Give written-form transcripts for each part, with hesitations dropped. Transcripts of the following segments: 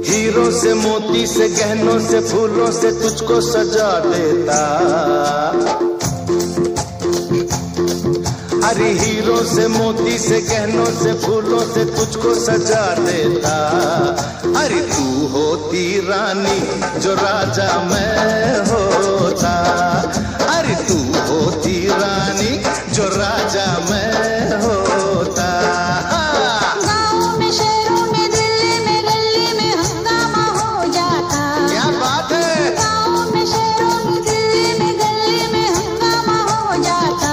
Hero से मोती से गहनों से फूलों से तुझको सजा देता। अरे हीरो से मोती से गहनों से फूलों से तुझको सजा देता। अरे तू होती रानी जो राजा मैं होता। अरे तू होती रानी जो राजा मैं होता। गाँव में शहरों में दिल्ली में गली में हंगामा हो जाता। क्या बात है। गाँव में शहरों में दिल्ली में गली में हंगामा हो जाता।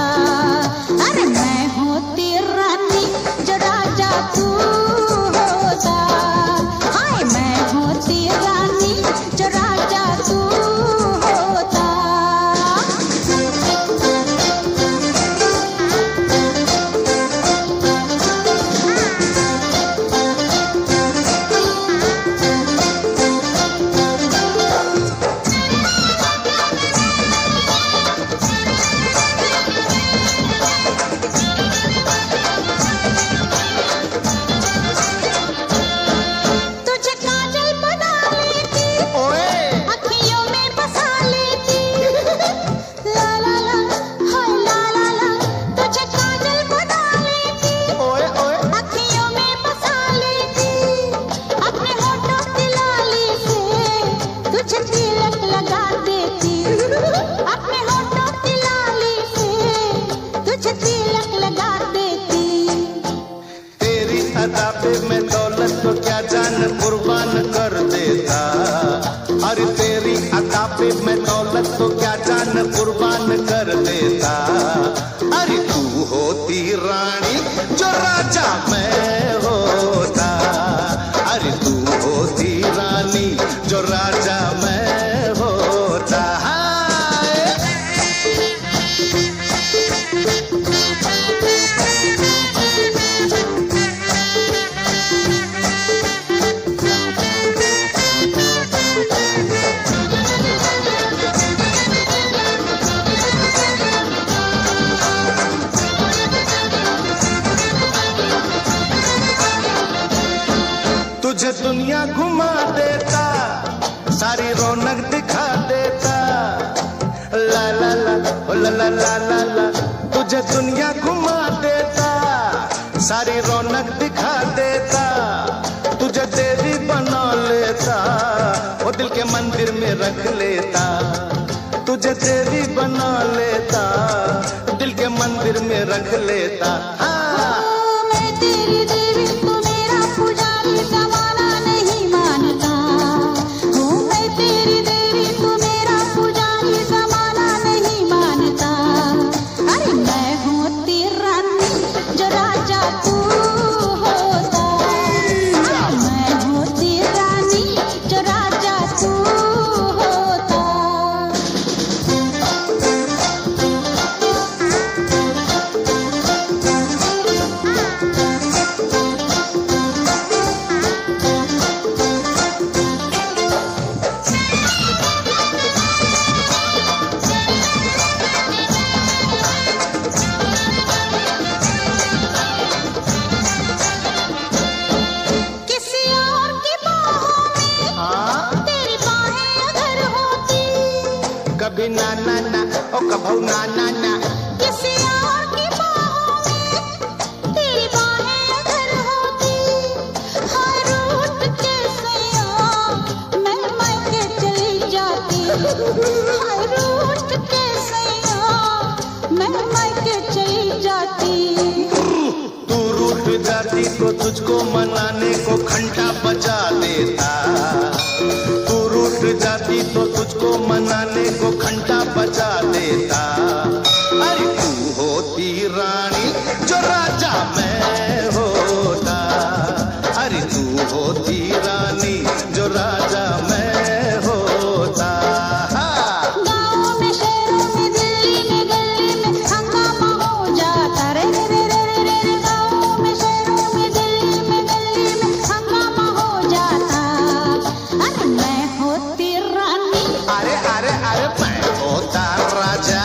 अरे मैं होती रानी जो राजा तू होता। हाय मैं होती रानी जो राजा तू होता। तुझे काजल बना लेती, अखियों में बसा लेती। ला ला ला हाय ला ला ला। तुझे काजल बना लेती, अखियों में बसा लेती। अपने होठों की लाली से तुझे तिलक लगा देती। अपने होठों की लाली से तुझे तिलक लगा देती। तेरी अदा पे मैं दौलत को क्या जान कुर्बान कर देता। अरे तेरी अदा पे मैं दौलत को क्या जान कुर्बान कर देता। अरे तू होती रानी जो राजा मैं होता। अरे तू होती रानी जो राजा मैं होता। तुझे दुनिया घुमा देता, सारी रौनक दिखा देता। ला ला ला ओ ला ला ला ला ला। तुझे दुनिया घुमा देता, सारी रौनक दिखा देता। तुझे देवी बना लेता, वो दिल के मंदिर में रख लेता। तुझे देवी बना लेता, दिल के मंदिर में रख लेता। मैं तेरी देवी तू मेरा पुजारी जमाना नहीं मानता। हूँ मैं तेरी देवी तू मेरा पुजारी जमाना नहीं मानता। अरे मैं होती रानी जो राजा तू होता। मैं होती रानी जो राजा तू होता। किसी और की बाहों में तेरी बाहें अगर होती। कभी ना ना ना ओ कभू ना ना ना। किसी और की बाहों में तेरी बाहें अगर होती। हर रूठ के सैयां मैं मायके चली जाती। हर रूठ के सैयां मैं मायके चली जाती। तू रूठ जाती तो तुझको मनाने को घंटा बजा देता। तू रूठ जाती तो तुझको मनाने को घंटा बजा देता। अरे तू होती रानी जो राजा मैं होता। अरे तू होती रानी जो राजा मैं होता। गाँव में शहरों में दिल्ली में गली में हंगामा हो जाता। रे रे रे रे रे रे। गाँव में शहरों में दिल्ली में गली में हंगामा हो जाता। अरे मैं होती रानी। अरे अरे अरे मैं होता राजा।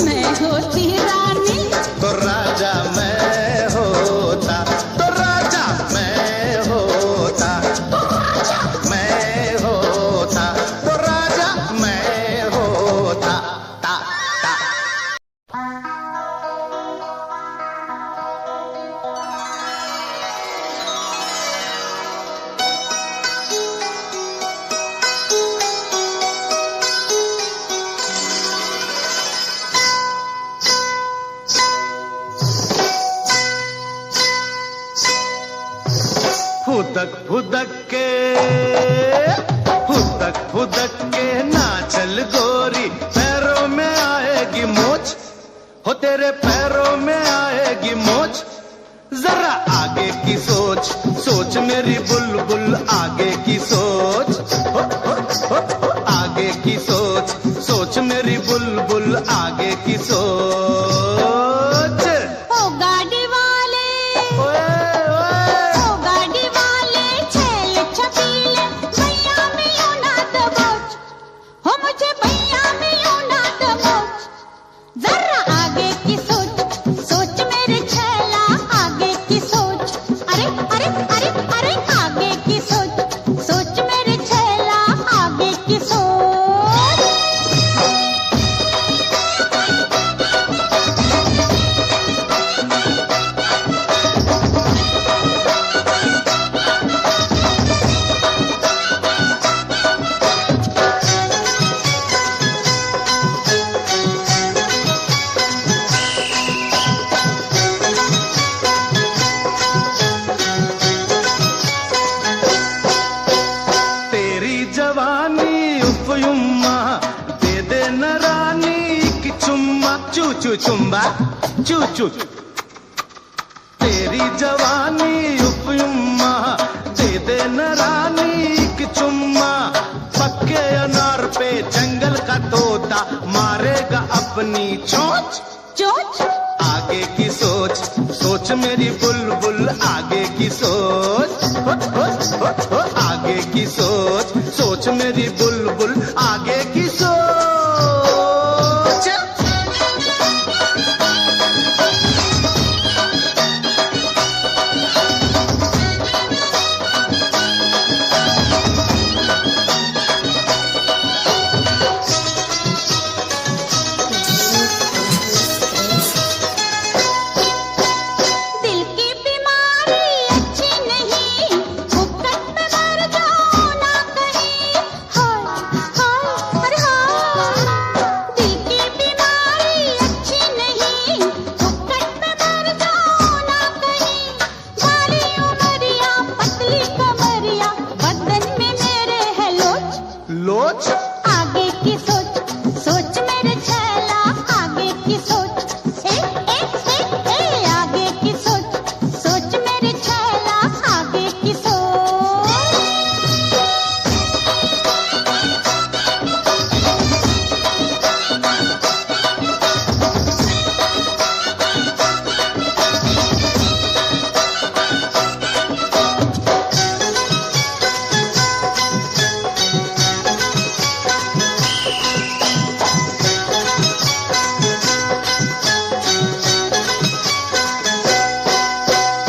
मैं होती रानी तो राजा मैं होता। तो राजा मैं फुदक के नाचल गोरी, पैरों में आएगी मोच, हो तेरे पैरों में आएगी मोच। जरा आगे की सोच, सोच मेरी बुलबुल आगे की सोच, हो, आगे की सोच, सोच मेरी बुलबुल आगे की सोच। ओ गाड़ी वाले, ओए, ओए। ओ गाड़ी वाले छैल छबीले, भैया में यूं ना दबोच, हो मुझे भैया में यूं ना दबोच। जरा आगे की सोच, सोच मेरे छैला आगे की सोच। अरे अरे अरे अरे आगे की सोच, सोच मेरे छैला आगे की सोच। तेरी जवानी उफ युम्मा, दे दे न रानी की चुम्मा, चू चू चुम्बा चू चू। तेरी जवानी उफ युम्मा, दे दे न रानी की चुम्मा। पक्के अनार पे जंगल का तोता मारेगा अपनी चोंच। चोच आगे की सोच, सोच मेरी बुलबुल आगे की सोच, हो, आगे की सोच, सोच मेरी बुलबुल आगे की सोच। दिल की बीमारी अच्छी नहीं, फुकट में मर जाओ ना कहीं। हाय हाय अरे हाय, दिल की बीमारी अच्छी नहीं, फुकट में मर जाओ ना कहीं। भारी उमरिया पतली कमरिया, बदन में मेरे है लोच। लोच आगे की सोच, सोच मेरे छैला आगे की सोच। ए ए ए ए आगे की सोच, सोच मेरे छैला आगे की सोच।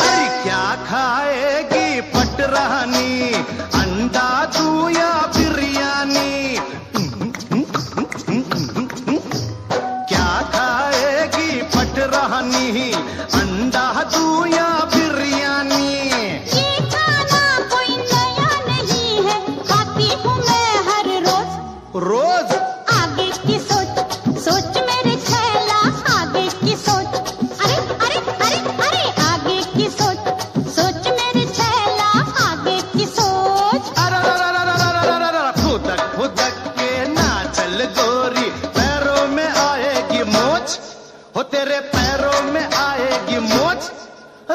अरे क्या खाएगी पटरानी, अंडा दूं या बिरयानी। क्या खाएगी पटरानी, अंडा दूं या बिरयानी। ये खाना कोई नया नहीं है, खाती हूँ मैं हर रोज। रोज आगे की सोच, सोच मेरे छैला आगे की सोच। अरे अरे अरे अरे आगे की सोच, सोच मेरे छैला आगे की सोच। फुदक फुदक के नाचल गोरी, पैरों में आएगी मोच, हो तेरे पैरों में आएगी मोच।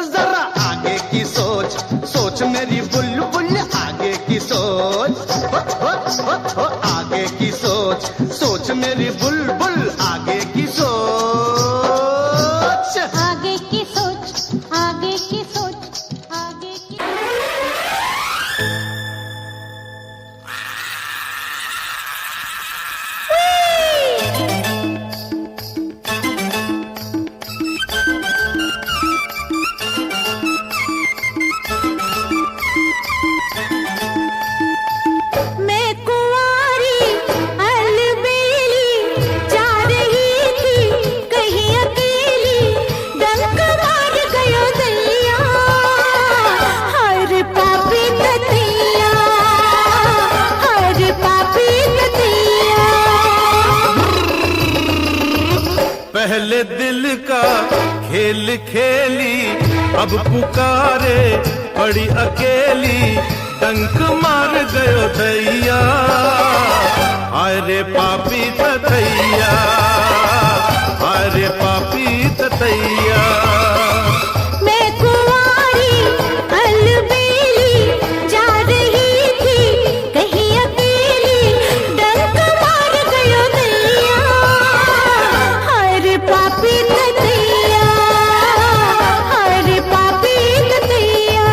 जरा आगे की सोच, सोच मेरी बुलबुल आगे की सोच, हो, आगे की सोच, सोच मेरी बुलबुल आगे की सोच। आगे की सोच, आगे की सोच, आगे की। मैं कुंवारी अलबेली जा रही थी कहीं अकेली, डंक मार गयो दैया, हर पापी नदिया, हर पापी नदिया। पहले दिल का खेल खेली, अब पुकारे पड़ी अकेली, डंक मार गयो दैया, हाय रे पापी ततैया, हाय रे पापी ततैया। मैं कुंवारी अलबेली जा रही थी कहीं अकेली, डंक मार गयो दैया, हाय रे पापी ततैया, हाय रे पापी ततैया।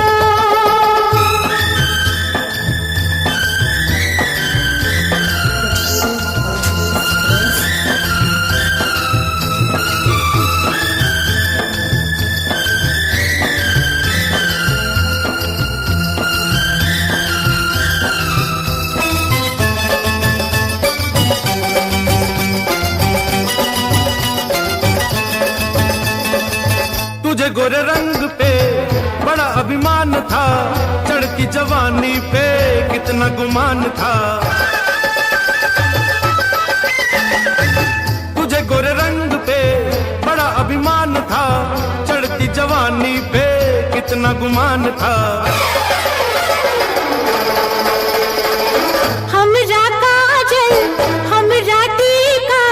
तुझे गोरे रंग पे बड़ा अभिमान था, चढ़ती जवानी पे कितना गुमान था। तुझे गोरे रंग पे बड़ा अभिमान था, चढ़ती जवानी पे कितना गुमान था। हमरा काजल हमरा टीका,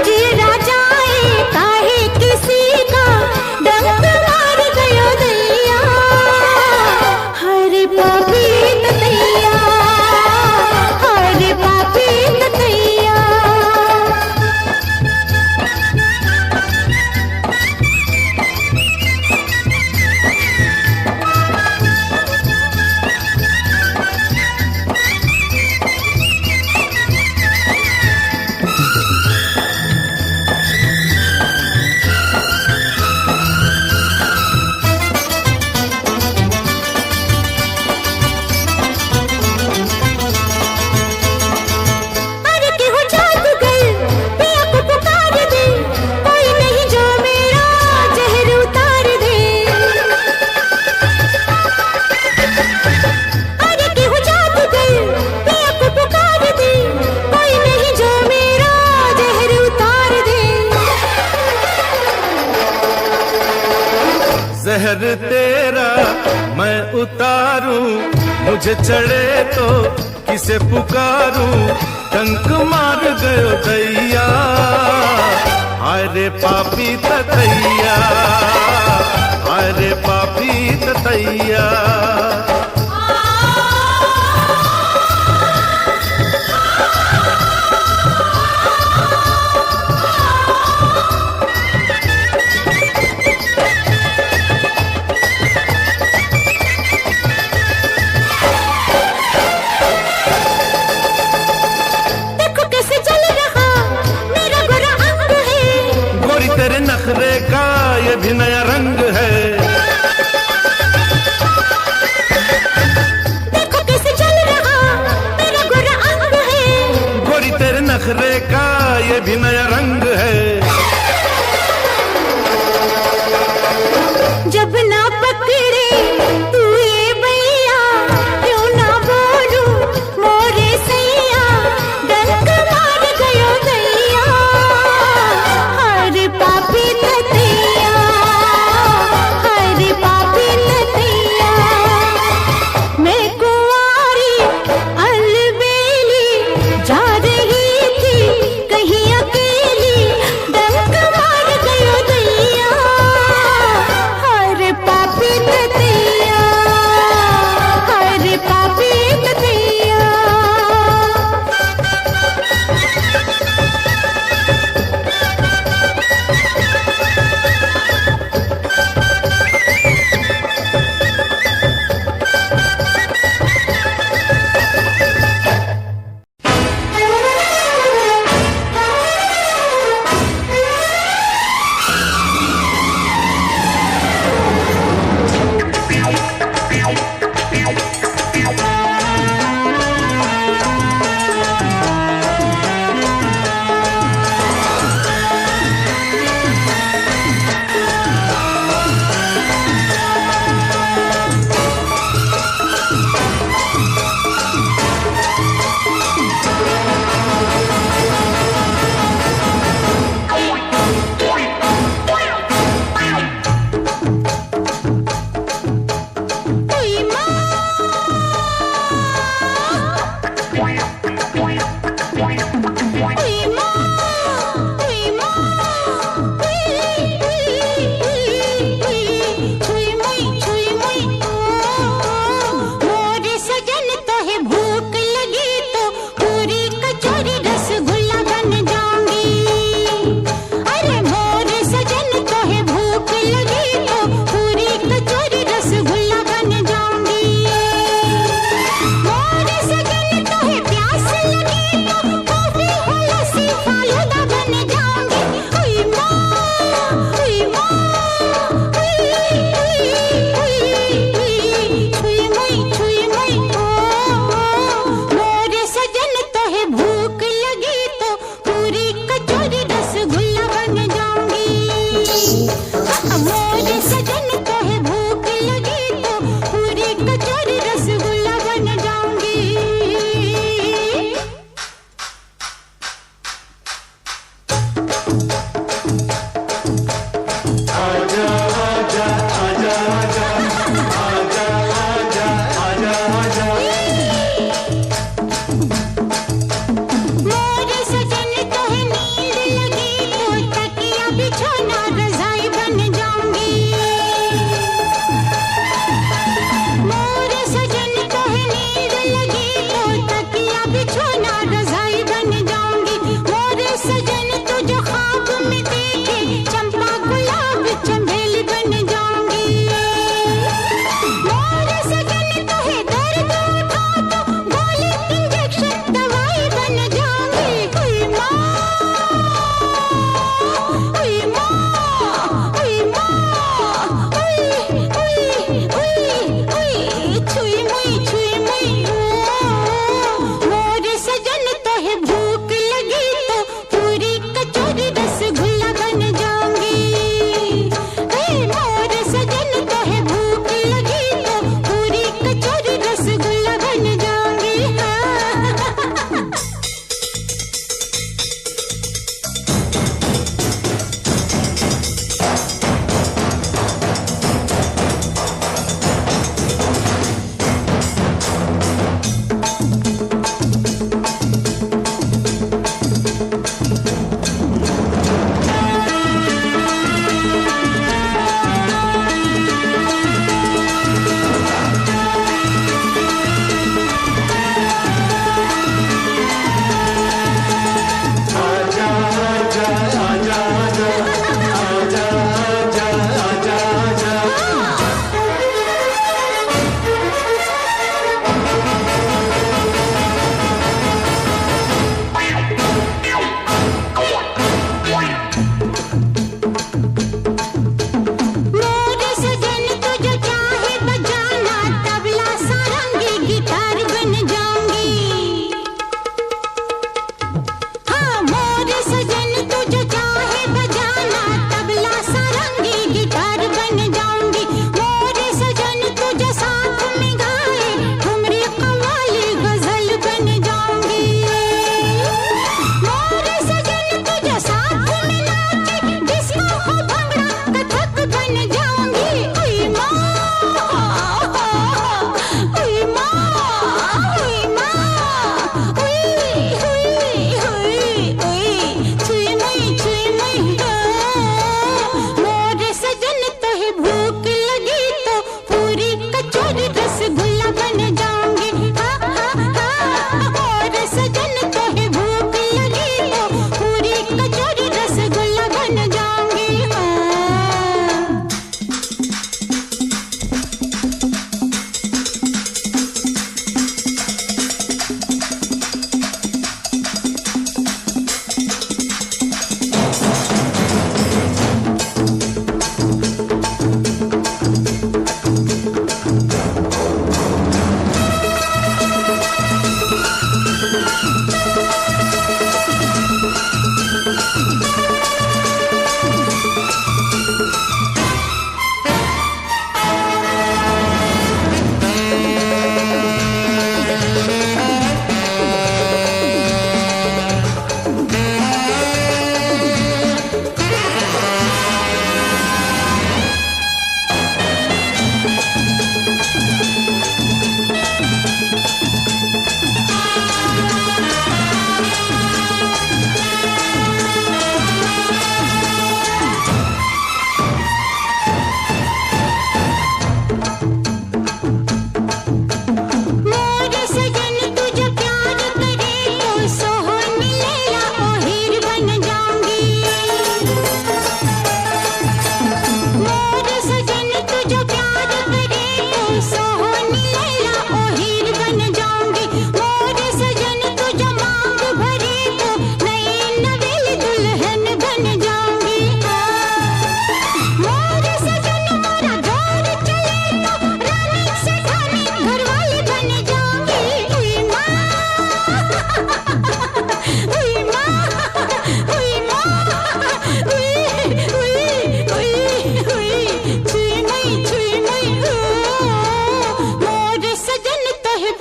जीरा जाए काहे किसी का, डंक मार गयो दैया, हाय रे पापी ततैया, हाय रे पापी ततैया। अरे केहू जादूगर पिया को पुकार दे, कोई नहीं जो मेरा जहर उतार दे। अरे केहू जादूगर पिया को पुकार दे, कोई नहीं जो मेरा जहर उतार दे। जहर तेरा मैं उतारूं, मुझे चढ़े तो किसे पुकारूं, डंक मार गयो दैया, हाय रे पापी ततैया, हाय रे पापी ततैया। देखो कैसे जल रहा मेरा गोरा अंग है, गोरी तेरे नखरे का ये भी नया रंग है।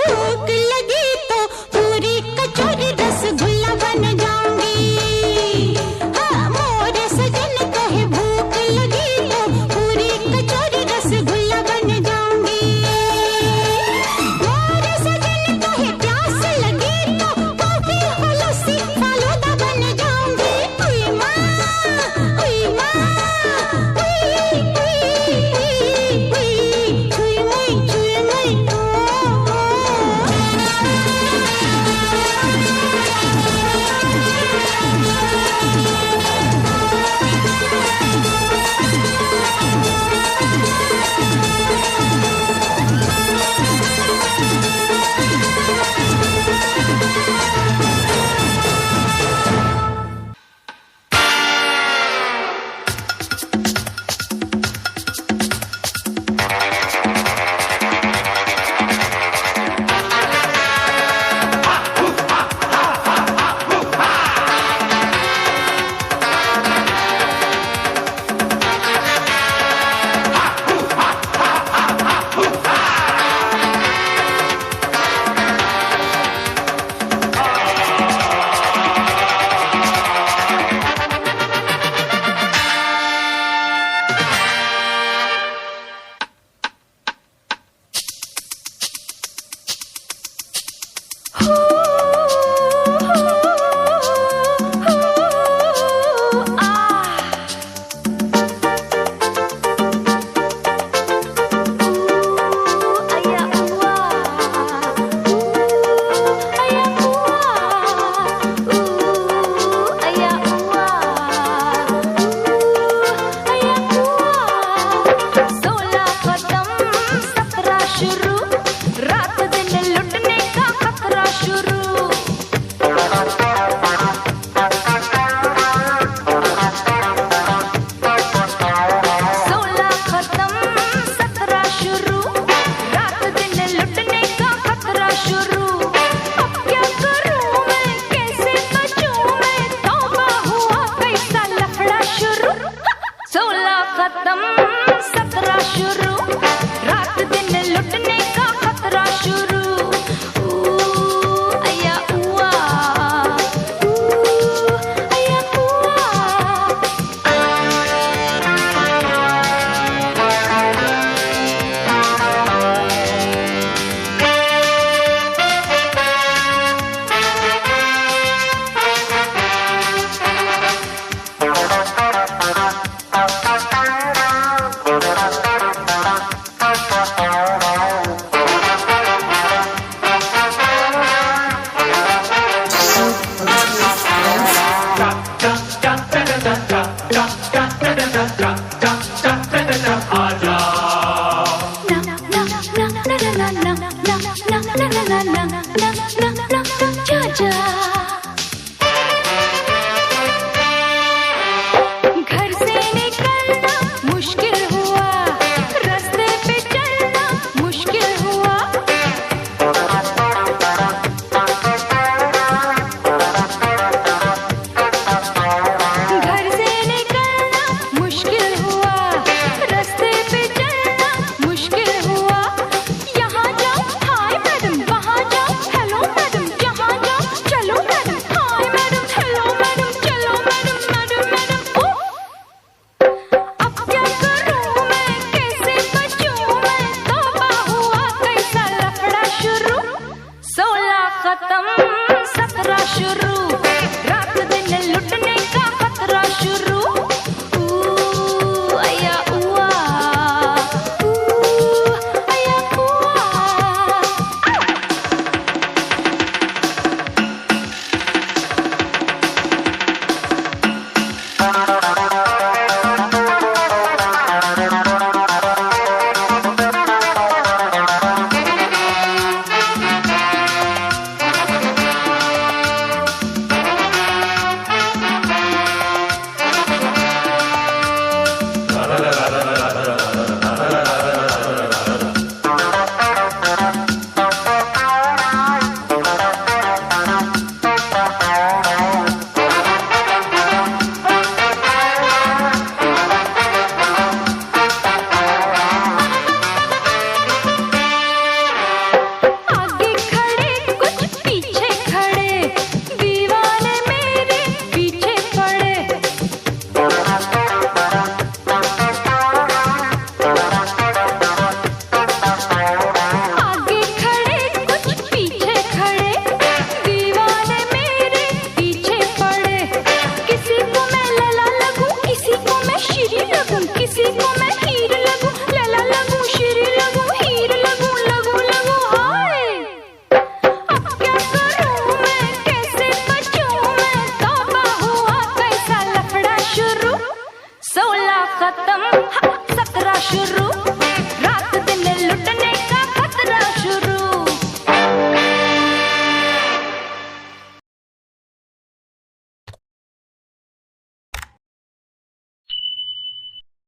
भूख लगी तो पूरी कचौरी रसगुल्ला बन जाऊंगी। हाँ, मोरे सजन कहे भूख लगी तो पूरी कचौरी रसगुल्ला बन जाऊंगी। मोरे सजन कहे प्यास लगी तो कॉफी हो लस्सी फालूदा बन जाऊंगी। उई माँ, उई माँ, उई उई उई उई छुई मुई ओ। खत्म।